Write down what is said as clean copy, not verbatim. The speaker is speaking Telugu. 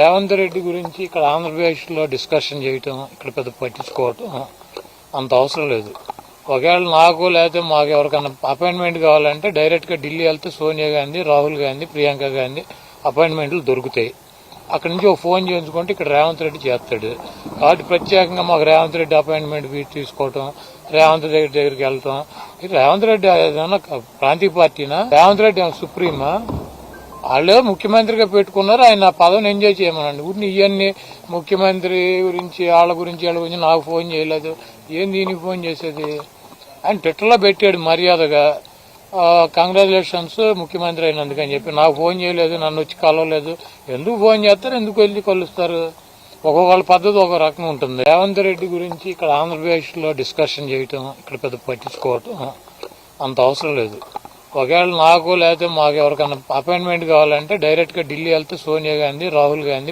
రేవంత్ రెడ్డి గురించి ఇక్కడ ఆంధ్రప్రదేశ్లో డిస్కషన్ చేయటం, ఇక్కడ పెద్ద పట్టించుకోవటం అంత అవసరం లేదు. ఒకవేళ నాకు లేకపోతే మాకు ఎవరికైనా అపాయింట్మెంట్ కావాలంటే డైరెక్ట్గా ఢిల్లీ వెళ్తే సోనియా గాంధీ, రాహుల్ గాంధీ, ప్రియాంక గాంధీ అపాయింట్మెంట్లు దొరుకుతాయి. అక్కడి నుంచి ఒక ఫోన్ చేయించుకుంటే ఇక్కడ రేవంత్ రెడ్డి చేస్తాడు. కాబట్టి ప్రత్యేకంగా మాకు రేవంత్ రెడ్డి అపాయింట్మెంట్ తీసుకోవటం, రేవంత్ రెడ్డి దగ్గరికి వెళ్ళటం. రేవంత్ రెడ్డి ఏదైనా ప్రాంతీయ పార్టీనా? రేవంత్ రెడ్డి సుప్రీమా? వాళ్ళే ముఖ్యమంత్రిగా పెట్టుకున్నారు, ఆయన పదవిని ఎంజాయ్ చేయమనండి. ఊరిని ఇవన్నీ ముఖ్యమంత్రి గురించి వాళ్ళ గురించి నాకు ఫోన్ చేయలేదు, ఏం దీనికి ఫోన్ చేసేది? ఆయన ట్విట్టర్లో పెట్టాడు మర్యాదగా, కంగ్రాచులేషన్స్ ముఖ్యమంత్రి అయినందుకని చెప్పి. నాకు ఫోన్ చేయలేదు, నన్ను వచ్చి కలవలేదు. ఎందుకు ఫోన్ చేస్తారు, ఎందుకు వెళ్ళి కలుస్తారు? ఒక్కొక్కళ్ళ పద్ధతి ఒక రకంగా ఉంటుంది. రేవంత్ రెడ్డి గురించి ఇక్కడ ఆంధ్రప్రదేశ్లో డిస్కషన్ చేయటం, ఇక్కడ పెద్ద పట్టించుకోవటం అంత అవసరం లేదు. ఒకవేళ నాకు లేకపోతే మాకు ఎవరికైనా అపాయింట్మెంట్ కావాలంటే డైరెక్ట్గా ఢిల్లీ వెళ్తే సోనియా గాంధీ, రాహుల్ గాంధీ,